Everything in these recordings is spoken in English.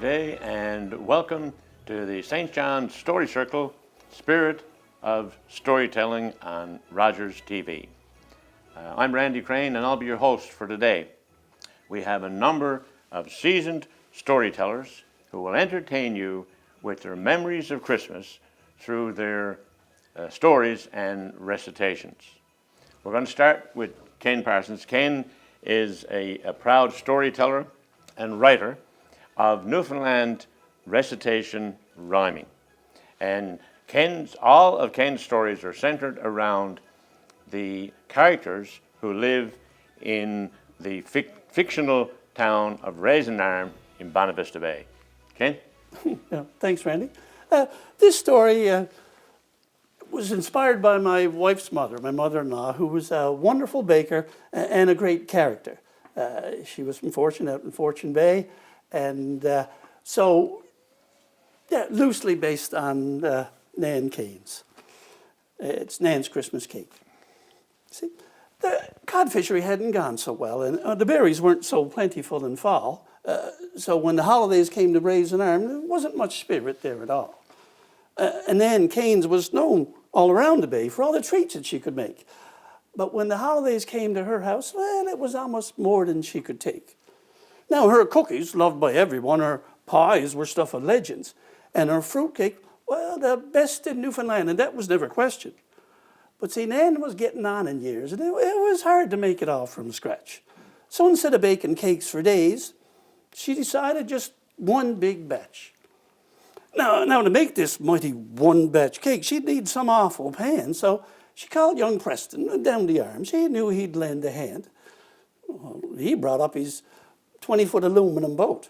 day, and welcome to the St. John's Story Circle, Spirit of Storytelling on Rogers TV. I'm Randy Crane, and I'll be your host for today. We have a number of seasoned storytellers who will entertain you with their memories of Christmas through their stories and recitations. We're going to start with Ken Parsons. Ken is a proud storyteller and writer of Newfoundland recitation rhyming. And all of Ken's stories are centered around the characters who live in the fictional town of Raisin-Arm in Bonavista Bay. Ken? Yeah, thanks, Randy. This story was inspired by my wife's mother, my mother-in-law, who was a wonderful baker and a great character. She was from Fortune, out in Fortune Bay, and loosely based on Nan Kane's. It's Nan's Christmas cake. See, the cod fishery hadn't gone so well, and the berries weren't so plentiful in fall. So when the holidays came to Raisin-Arm, there wasn't much spirit there at all. And Nan Kane's was known all around the bay for all the treats that she could make. But when the holidays came to her house, well, it was almost more than she could take. Now, her cookies, loved by everyone, her pies were stuff of legends, and her fruitcake, well, the best in Newfoundland, and that was never questioned. But see, Nan was getting on in years, and it was hard to make it all from scratch. So instead of baking cakes for days, she decided just one big batch. Now, to make this mighty one-batch cake, she'd need some awful pan, so she called young Preston down the arm. She knew he'd lend a hand. Well, he brought up his 20-foot aluminum boat,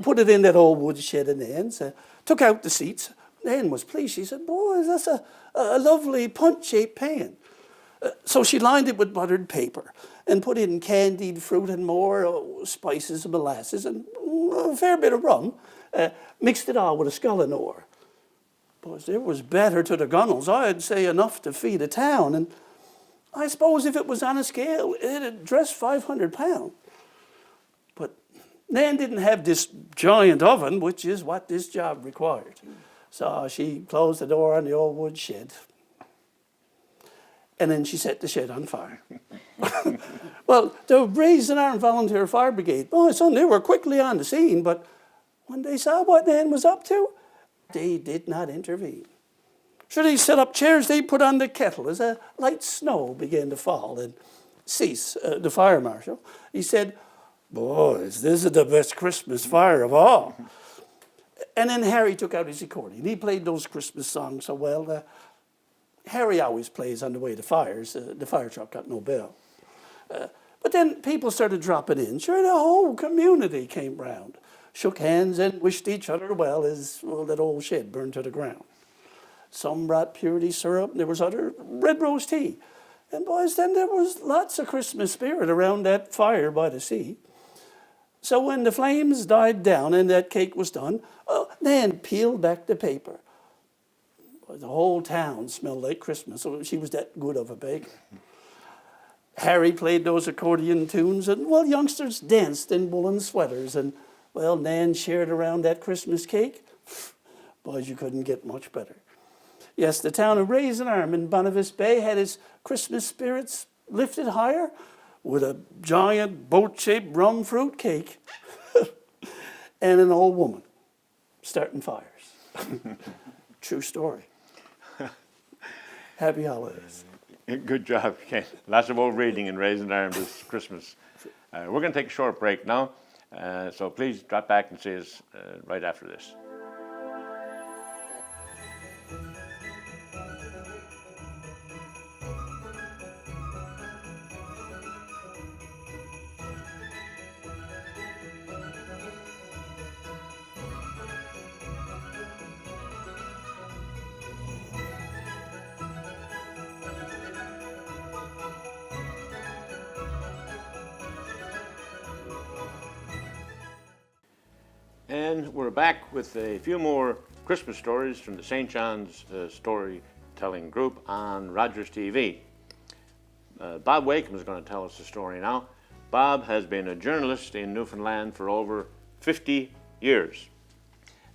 put it in that old woodshed of Nan's, took out the seats. Nan was pleased. She said, "Boy, that's a lovely punch-shaped pan." So she lined it with buttered paper and put in candied fruit and more spices and molasses and a fair bit of rum, mixed it all with a scullin' Boys, there was better to the gunnels. I'd say enough to feed a town, and I suppose if it was on a scale, it'd dress 500 pounds. But Nan didn't have this giant oven, which is what this job required. So she closed the door on the old wood shed, and then she set the shed on fire. Well, the Raisin-Arm Volunteer Fire Brigade, they were quickly on the scene, but when they saw what Nan was up to, they did not intervene. So they set up chairs they put on the kettle as a light snow began to fall. And Cease, the fire marshal, he said, "Boys, this is the best Christmas fire of all." And then Harry took out his accordion. He played those Christmas songs so well. Harry always plays on the way to fires. The fire truck got no bell. But then people started dropping in. Sure, the whole community came round, shook hands and wished each other well as that old shed burned to the ground. Some brought purity syrup, and there was other red rose tea. And boys, then there was lots of Christmas spirit around that fire by the sea. So when the flames died down and that cake was done, Nan peeled back the paper. The whole town smelled like Christmas, so she was that good of a baker. Harry played those accordion tunes, and, youngsters danced in woolen sweaters, and, Nan shared around that Christmas cake. Boys, you couldn't get much better. Yes, the town of Raisin-Arm in Bonavista Bay had its Christmas spirits lifted higher with a giant boat-shaped rum fruit cake and an old woman starting fires. True story. Happy holidays. Good job, Ken. Lots of old reading in Raisin-Arm this Christmas. We're going to take a short break now, so please drop back and see us right after this. And we're back with a few more Christmas stories from the St. John's Storytelling Group on Rogers TV. Bob Wakeham is going to tell us the story now. Bob has been a journalist in Newfoundland for over 50 years.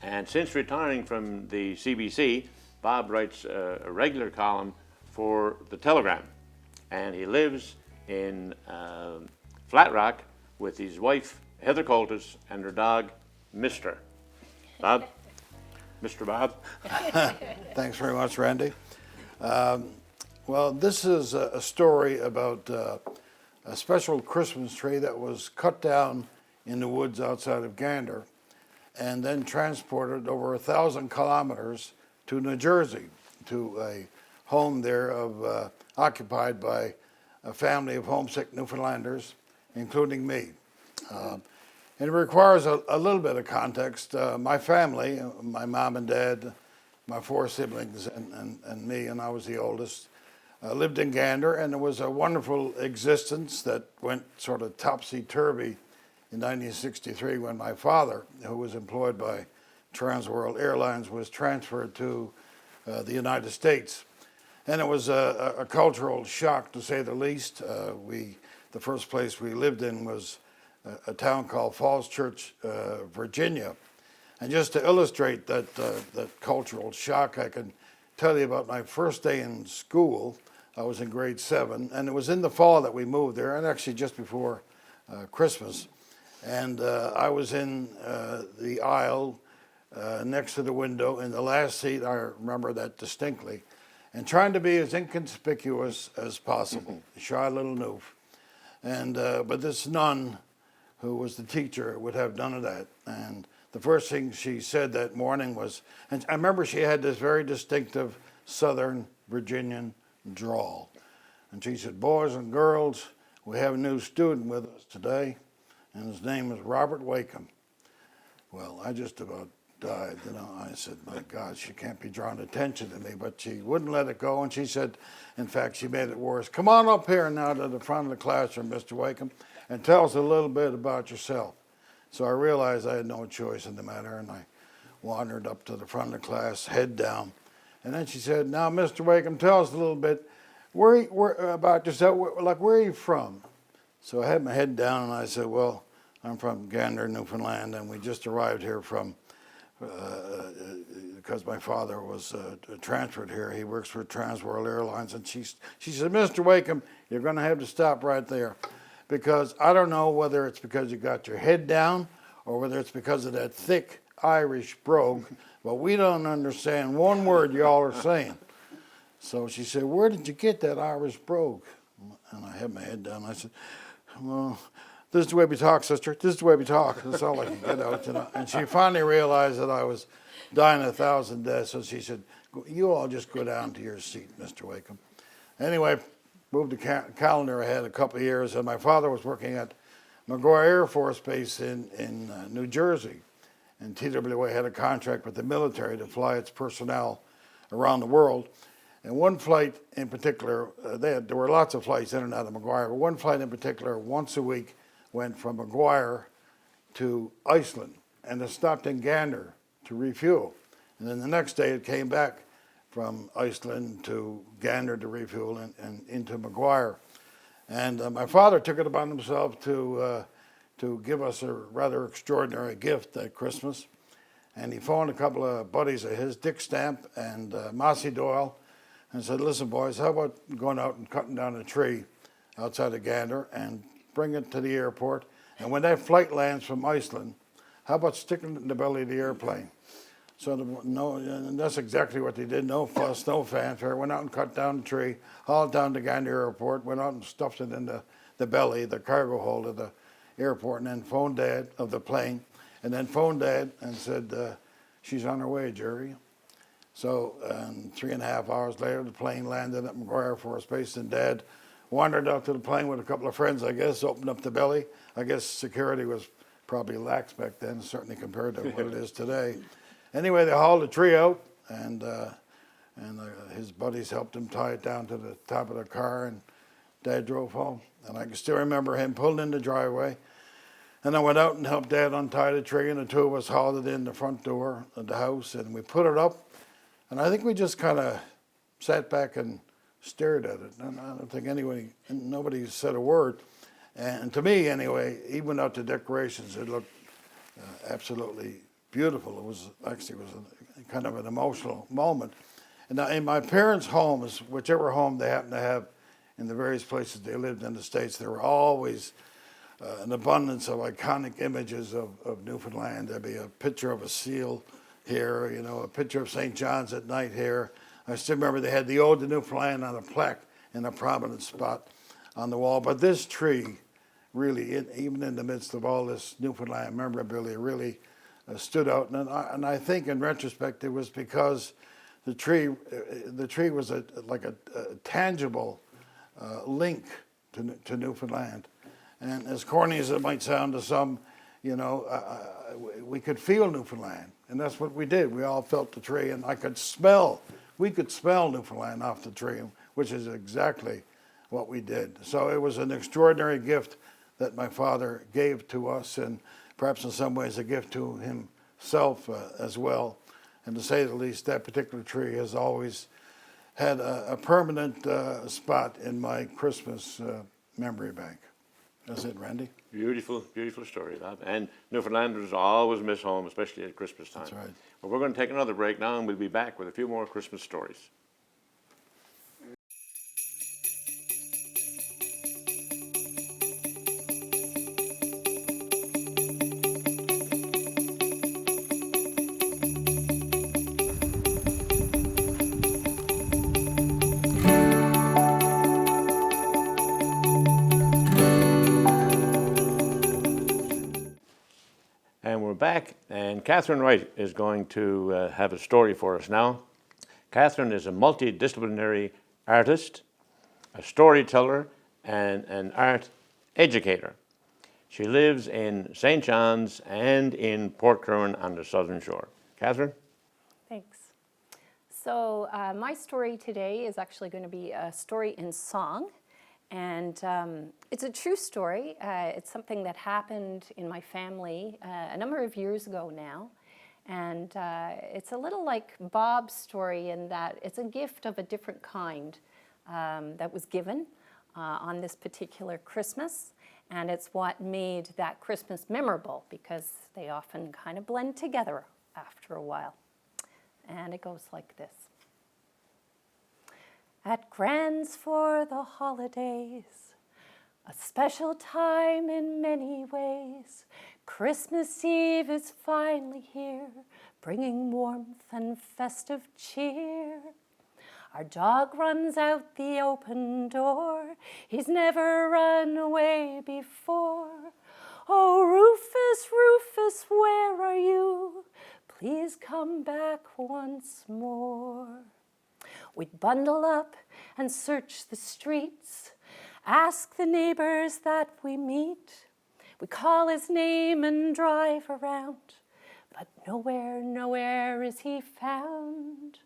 And since retiring from the CBC, Bob writes a regular column for the Telegram. And he lives in Flat Rock with his wife, Heather Coltis, and her dog, Mr. Bob? Mr. Bob? Thanks very much, Randy. Well, this is a story about a special Christmas tree that was cut down in the woods outside of Gander and then transported over 1,000 kilometers to New Jersey, to a home there occupied by a family of homesick Newfoundlanders, including me. And it requires a little bit of context. My family, my mom and dad, my 4 siblings, and me, and I was the oldest, lived in Gander, and it was a wonderful existence that went sort of topsy-turvy in 1963 when my father, who was employed by Transworld Airlines, was transferred to the United States. And it was a cultural shock, to say the least. The first place we lived in was a town called Falls Church, Virginia. And just to illustrate that cultural shock, I can tell you about my first day in school. I was in grade 7, and it was in the fall that we moved there, and actually just before Christmas. And I was in the aisle next to the window in the last seat. I remember that distinctly. And trying to be as inconspicuous as possible, shy little noof. And but this nun, who was the teacher, would have none of that. And the first thing she said that morning was, and I remember she had this very distinctive Southern Virginian drawl. And she said, "Boys and girls, we have a new student with us today, and his name is Robert Wakeham." Well, I just about died, you know. I said, my God, she can't be drawing attention to me, but she wouldn't let it go, and she said, in fact, she made it worse. "Come on up here now to the front of the classroom, Mr. Wakeham, and tell us a little bit about yourself." So I realized I had no choice in the matter, and I wandered up to the front of the class, head down. And then she said, "Now, Mr. Wakeham, tell us a little bit about yourself. Where are you from?" So I had my head down, and I said, "Well, I'm from Gander, Newfoundland, and we just arrived here from because my father was transferred here. He works for Transworld Airlines." And she said, "Mr. Wakeham, you're going to have to stop right there, because I don't know whether it's because you got your head down or whether it's because of that thick Irish brogue, but we don't understand one word y'all are saying." So she said, "Where did you get that Irish brogue?" And I had my head down. I said, "Well, this is the way we talk, sister. This is the way we talk." That's all I could get out, you know. And she finally realized that I was dying 1,000 deaths, so she said, "You all just go down to your seat, Mr. Wakeham." Anyway, moved the calendar ahead a couple of years, and my father was working at McGuire Air Force Base in New Jersey. And TWA had a contract with the military to fly its personnel around the world. And one flight in particular, there were lots of flights in and out of McGuire, but one flight in particular, once a week, went from McGuire to Iceland, and it stopped in Gander to refuel. And then the next day it came back from Iceland to Gander to refuel and into McGuire. And my father took it upon himself to give us a rather extraordinary gift at Christmas. And he phoned a couple of buddies of his, Dick Stamp and Mossy Doyle, and said, "Listen, boys, how about going out and cutting down a tree outside of Gander and bring it to the airport? And when that flight lands from Iceland, how about sticking it in the belly of the airplane?" So and that's exactly what they did. No fuss, no fanfare. Went out and cut down the tree, hauled down to Gander Airport, went out and stuffed it in the belly, the cargo hold of the airport, and then phoned Dad of the plane, and then phoned Dad and said, "She's on her way, Jerry." So 3.5 hours later, the plane landed at McGuire Air Force Base, and Dad wandered out to the plane with a couple of friends, I guess, opened up the belly. I guess security was probably lax back then, certainly compared to what it is today. Anyway, they hauled the tree out, and his buddies helped him tie it down to the top of the car, and Dad drove home. And I can still remember him pulling in the driveway, and I went out and helped Dad untie the tree, and the two of us hauled it in the front door of the house, and we put it up, and I think we just kind of sat back and stared at it, and I don't think nobody said a word. And to me, anyway, even out the decorations, it looked absolutely beautiful. It was actually kind of an emotional moment. And now in my parents' homes, whichever home they happened to have in the various places they lived in the States, there were always an abundance of iconic images of Newfoundland. There'd be a picture of a seal here, you know, a picture of St. John's at night here. I still remember they had the Ode to Newfoundland on a plaque in a prominent spot on the wall. But this tree really, even in the midst of all this Newfoundland memorabilia, really stood out. And I think in retrospect it was because the tree was like a tangible link to Newfoundland. And as corny as it might sound to some, you know, we could feel Newfoundland. And that's what we did. We all felt the tree, and we could smell Newfoundland off the tree, which is exactly what we did. So it was an extraordinary gift that my father gave to us, and perhaps in some ways a gift to himself as well. And to say the least, that particular tree has always had a permanent spot in my Christmas memory bank. That's it, Randy? Beautiful, beautiful story, that. And Newfoundlanders always miss home, especially at Christmas time. That's right. Well, we're going to take another break now, and we'll be back with a few more Christmas stories. And we're back, and Catherine Wright is going to have a story for us now. Catherine is a multidisciplinary artist, a storyteller, and an art educator. She lives in St. John's and in Port Curran on the Southern Shore. Catherine? Thanks. So my story today is actually going to be a story in song. And it's a true story. It's something that happened in my family a number of years ago now. And it's a little like Bob's story in that it's a gift of a different kind that was given on this particular Christmas. And it's what made that Christmas memorable, because they often kind of blend together after a while. And it goes like this. At Grand's for the holidays, a special time in many ways. Christmas Eve is finally here, bringing warmth and festive cheer. Our dog runs out the open door, he's never run away before. Oh, Rufus, Rufus, where are you? Please come back once more. We'd bundle up and search the streets, ask the neighbors that we meet. We call his name and drive around, but nowhere, nowhere is he found.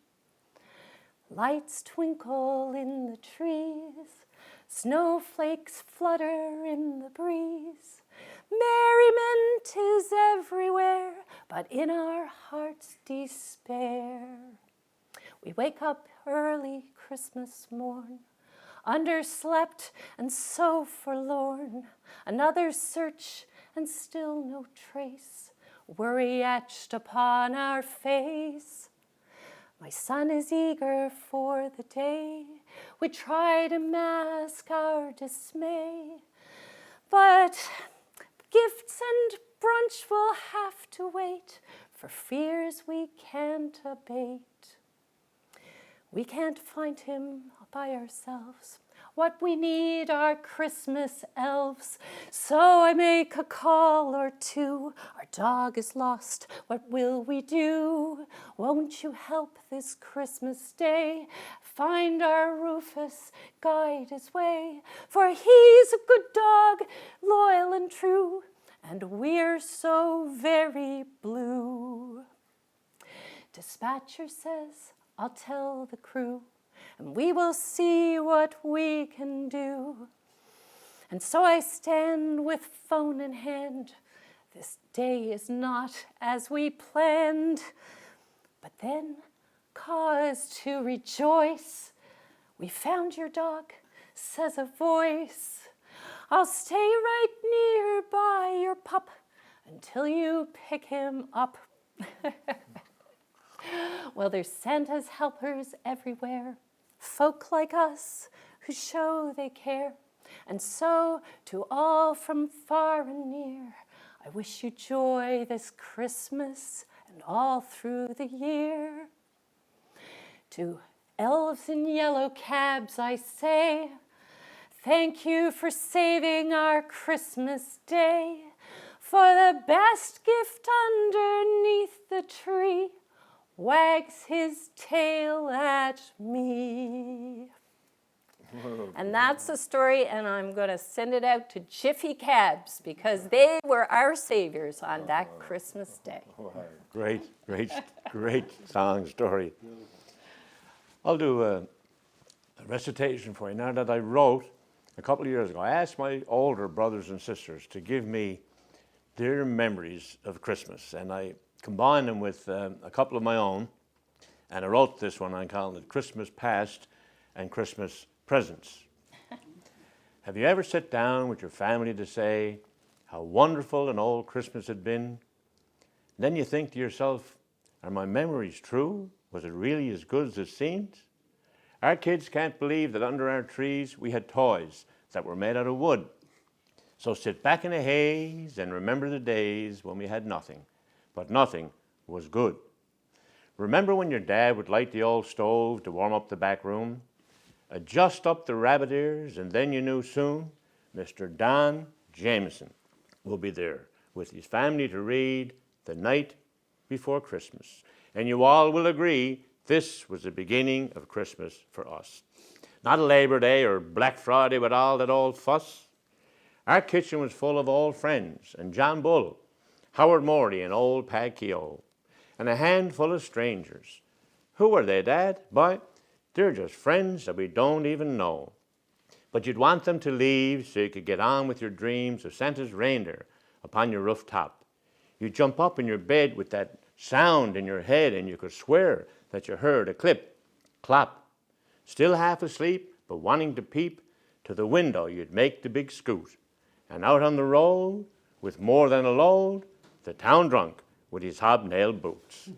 Lights twinkle in the trees, snowflakes flutter in the breeze. Merriment is everywhere, but in our hearts despair. We wake up early Christmas morn, underslept and so forlorn. Another search and still no trace, worry etched upon our face. My son is eager for the day, we try to mask our dismay. But gifts and brunch will have to wait, for fears we can't abate. We can't find him by ourselves. What we need are Christmas elves. So I make a call or two. Our dog is lost, what will we do? Won't you help this Christmas day? Find our Rufus, guide his way. For he's a good dog, loyal and true, and we're so very blue. Dispatcher says, I'll tell the crew, and we will see what we can do. And so I stand with phone in hand. This day is not as we planned, but then cause to rejoice. We found your dog, says a voice. I'll stay right near by your pup until you pick him up. Well, there's Santa's helpers everywhere, folk like us who show they care. And so, to all from far and near, I wish you joy this Christmas and all through the year. To elves in yellow cabs I say, thank you for saving our Christmas day. For the best gift underneath the tree wags his tail at me. And that's the story, and I'm going to send it out to Jiffy Cabs because they were our saviors on that Christmas day. Great, great song story. I'll do a recitation for you now that I wrote a couple of years ago. I asked my older brothers and sisters to give me their memories of Christmas, and I combined them with a couple of my own, and I wrote this one. I called it Christmas Past and Christmas Presents. Have you ever sat down with your family to say how wonderful an old Christmas had been? Then you think to yourself, are my memories true? Was it really as good as it seemed? Our kids can't believe that under our trees we had toys that were made out of wood. So sit back in a haze and remember the days when we had nothing, but nothing was good. Remember when your dad would light the old stove to warm up the back room? Adjust up the rabbit ears, and then you knew soon Mr. Don Jameson will be there with his family to read The Night Before Christmas. And you all will agree this was the beginning of Christmas for us. Not a Labor Day or Black Friday with all that old fuss. Our kitchen was full of old friends, and John Bull, Howard Morty, and old Pat Keogh, and a handful of strangers. Who were they, Dad? Boy, they're just friends that we don't even know. But you'd want them to leave so you could get on with your dreams of Santa's reindeer upon your rooftop. You'd jump up in your bed with that sound in your head, and you could swear that you heard a clip, clop. Still half asleep, but wanting to peep, to the window you'd make the big scoot. And out on the road, with more than a load, the town drunk with his hobnailed boots.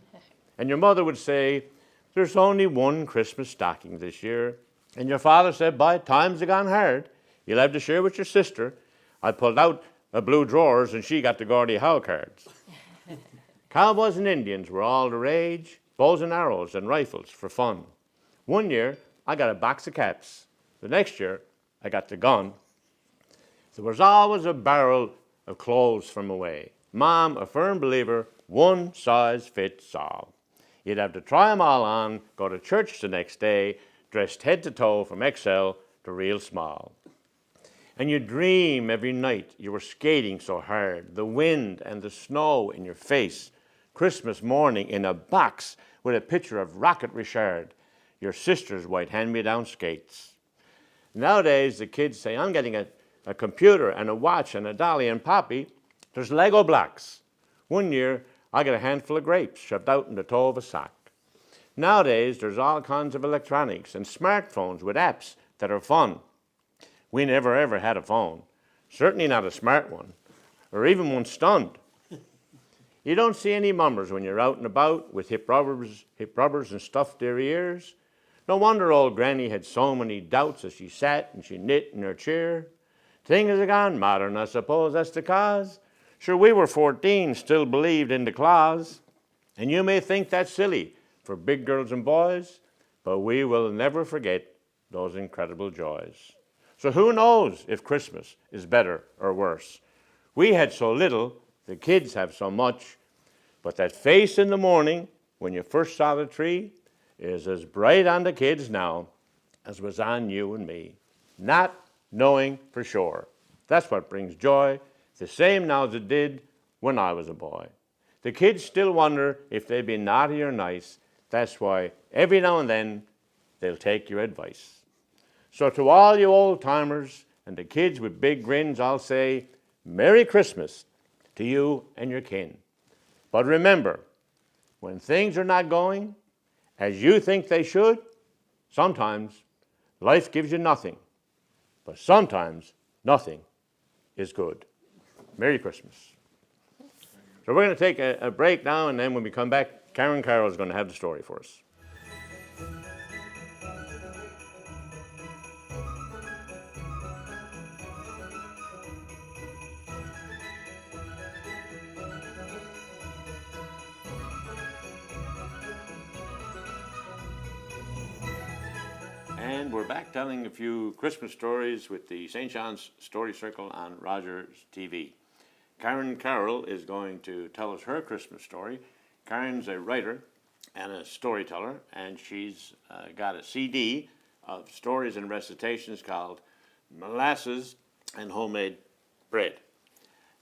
And your mother would say, there's only one Christmas stocking this year. And your father said, by times have gone hard. You'll have to share with your sister. I pulled out a blue drawers and she got the Gordie Howe cards. Cowboys and Indians were all the rage, bows and arrows and rifles for fun. One year, I got a box of caps. The next year, I got the gun. There was always a barrel of clothes from away. Mom, a firm believer, one size fits all. You'd have to try 'em all on, go to church the next day, dressed head to toe from XL to real small. And you dream every night you were skating so hard, the wind and the snow in your face, Christmas morning in a box with a picture of Rocket Richard, your sister's white hand-me-down skates. Nowadays, the kids say, I'm getting a computer and a watch and a dolly and Poppy. There's Lego blocks. One year, I got a handful of grapes shoved out in the toe of a sock. Nowadays, there's all kinds of electronics and smartphones with apps that are fun. We never ever had a phone, certainly not a smart one, or even one stunned. You don't see any mummers when you're out and about with hip rubbers and stuffed their ears. No wonder old Granny had so many doubts as she sat and she knit in her chair. Things have gone modern, I suppose that's the cause. Sure, we were 14, still believed in the claws. And you may think that's silly for big girls and boys, but we will never forget those incredible joys. So who knows if Christmas is better or worse? We had so little, the kids have so much, but that face in the morning when you first saw the tree is as bright on the kids now as was on you and me. Not knowing for sure. That's what brings joy, the same now as it did when I was a boy. The kids still wonder if they've been naughty or nice. That's why every now and then they'll take your advice. So to all you old timers and the kids with big grins, I'll say, Merry Christmas to you and your kin. But remember, when things are not going as you think they should, sometimes life gives you nothing, but sometimes nothing is good. Merry Christmas. So we're going to take a break now, and then when we come back, Karen Carroll is going to have the story for us. And we're back telling a few Christmas stories with the St. John's Story Circle on Rogers TV. Karen Carroll is going to tell us her Christmas story. Karen's a writer and a storyteller, and she's got a CD of stories and recitations called Molasses and Homemade Bread.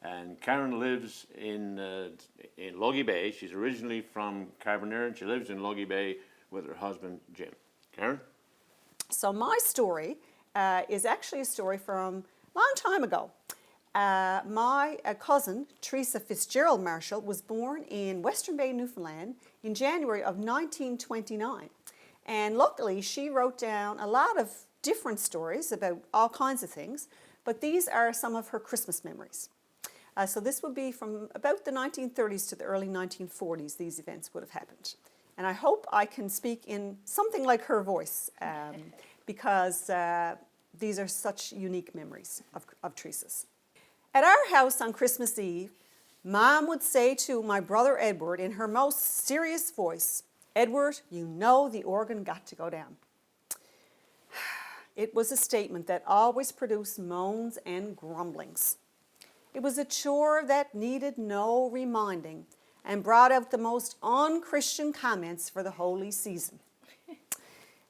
And Karen lives in Logie Bay. She's originally from Carbonear, and she lives in Logie Bay with her husband, Jim. Karen? So my story is actually a story from a long time ago. My cousin, Teresa Fitzgerald Marshall, was born in Western Bay, Newfoundland in January of 1929. And luckily, she wrote down a lot of different stories about all kinds of things, but these are some of her Christmas memories. So this would be from about the 1930s to the early 1940s, these events would have happened. And I hope I can speak in something like her voice because these are such unique memories of Teresa's. At our house on Christmas Eve, Mom would say to my brother Edward in her most serious voice, "Edward, you know the organ got to go down." It was a statement that always produced moans and grumblings. It was a chore that needed no reminding and brought out the most unchristian comments for the holy season.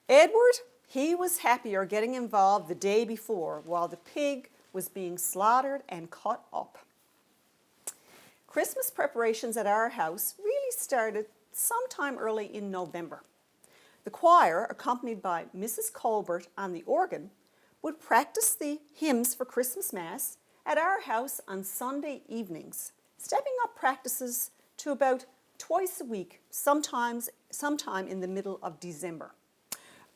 Edward, he was happier getting involved the day before while the pig was being slaughtered and cut up. Christmas preparations at our house really started sometime early in November. The choir, accompanied by Mrs. Colbert on the organ, would practice the hymns for Christmas Mass at our house on Sunday evenings, stepping up practices to about twice a week, sometime in the middle of December.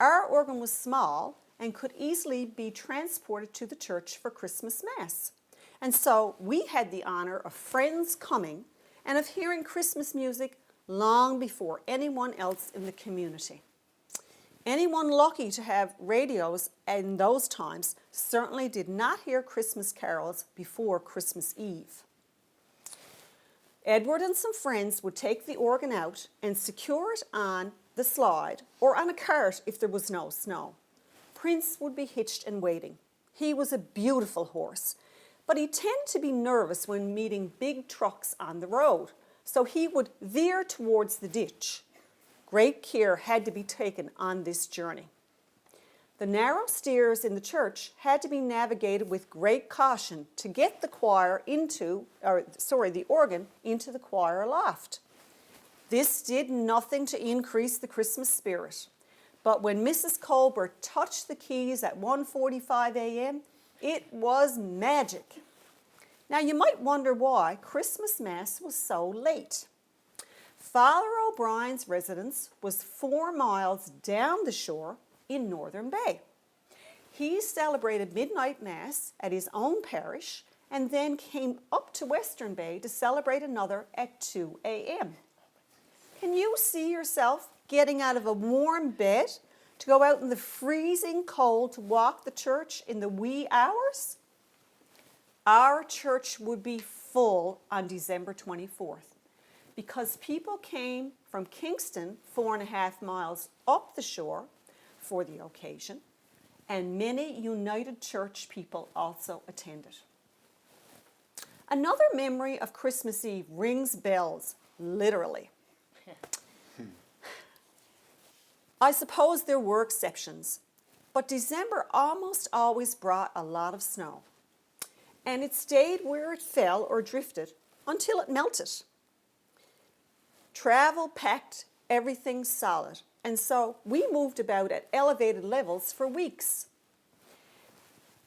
Our organ was small and could easily be transported to the church for Christmas Mass. And so we had the honor of friends coming and of hearing Christmas music long before anyone else in the community. Anyone lucky to have radios in those times certainly did not hear Christmas carols before Christmas Eve. Edward and some friends would take the organ out and secure it on the slide or on a cart if there was no snow. Prince would be hitched and waiting. He was a beautiful horse, but he tended to be nervous when meeting big trucks on the road, so he would veer towards the ditch. Great care had to be taken on this journey. The narrow stairs in the church had to be navigated with great caution to get the organ into the choir loft. This did nothing to increase the Christmas spirit. But when Mrs. Colbert touched the keys at 1:45 a.m., it was magic. Now you might wonder why Christmas Mass was so late. Father O'Brien's residence was 4 miles down the shore in Northern Bay. He celebrated midnight Mass at his own parish and then came up to Western Bay to celebrate another at 2 a.m. Can you see yourself getting out of a warm bed to go out in the freezing cold to walk the church in the wee hours? Our church would be full on December 24th because people came from Kingston, 4.5 miles up the shore for the occasion, and many United Church people also attended. Another memory of Christmas Eve rings bells, literally. I suppose there were exceptions, but December almost always brought a lot of snow, and it stayed where it fell or drifted until it melted. Travel packed everything solid, and so we moved about at elevated levels for weeks.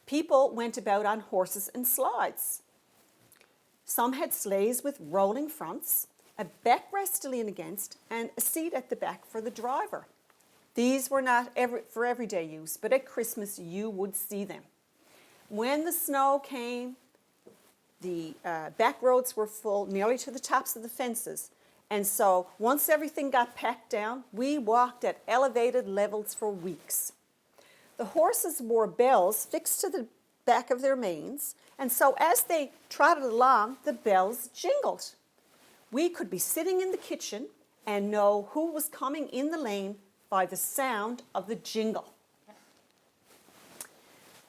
People went about on horses and slides. Some had sleighs with rolling fronts, a backrest to lean against, and a seat at the back for the driver. These were not for everyday use, but at Christmas you would see them. When the snow came, The back roads were full, nearly to the tops of the fences. And so once everything got packed down, we walked at elevated levels for weeks. The horses wore bells fixed to the back of their manes, and so as they trotted along, the bells jingled. We could be sitting in the kitchen and know who was coming in the lane by the sound of the jingle.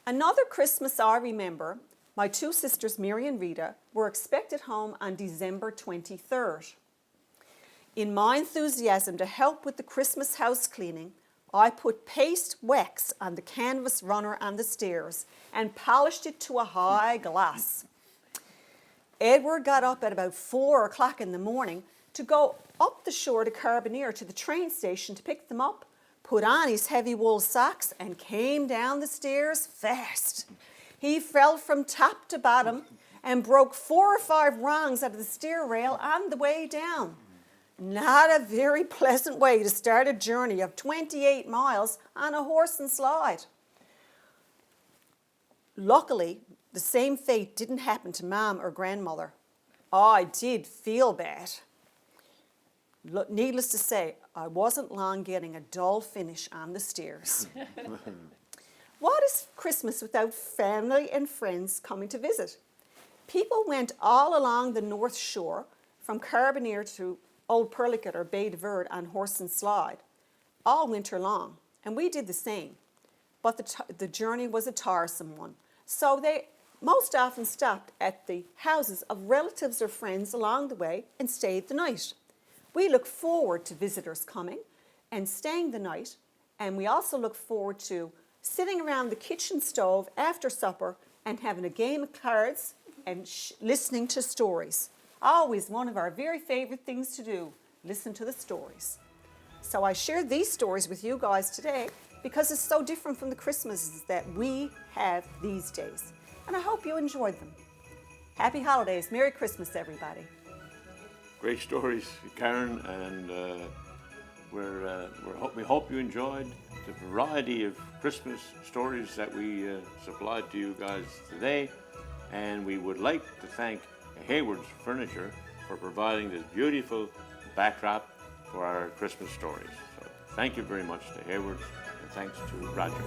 Another Christmas I remember, my two sisters, Mary and Rita, were expected home on December 23rd. In my enthusiasm to help with the Christmas house cleaning, I put paste wax on the canvas runner on the stairs and polished it to a high gloss. Edward got up at about 4 o'clock in the morning to go up the shore to Carbonear to the train station to pick them up, put on his heavy wool socks, and came down the stairs fast. He fell from top to bottom and broke 4 or 5 rungs out of the stair rail on the way down. Not a very pleasant way to start a journey of 28 miles on a horse and slide. Luckily, the same fate didn't happen to Mom or Grandmother. I did feel bad. Needless to say, I wasn't long getting a dull finish on the stairs. What is Christmas without family and friends coming to visit? People went all along the North Shore, from Carbonear to Old Purlicut or Bay de Verde on horse and slide, all winter long, and we did the same. But the journey was a tiresome one, so they most often stopped at the houses of relatives or friends along the way and stayed the night. We look forward to visitors coming and staying the night, and we also look forward to sitting around the kitchen stove after supper and having a game of cards and listening to stories. Always one of our very favorite things to do, listen to the stories. So I shared these stories with you guys today because it's so different from the Christmases that we have these days. And I hope you enjoyed them. Happy holidays. Merry Christmas, everybody. Great stories, Karen, and we hope you enjoyed the variety of Christmas stories that we supplied to you guys today. And we would like to thank Hayward's Furniture for providing this beautiful backdrop for our Christmas stories. So thank you very much to Hayward's, and thanks to Rogers.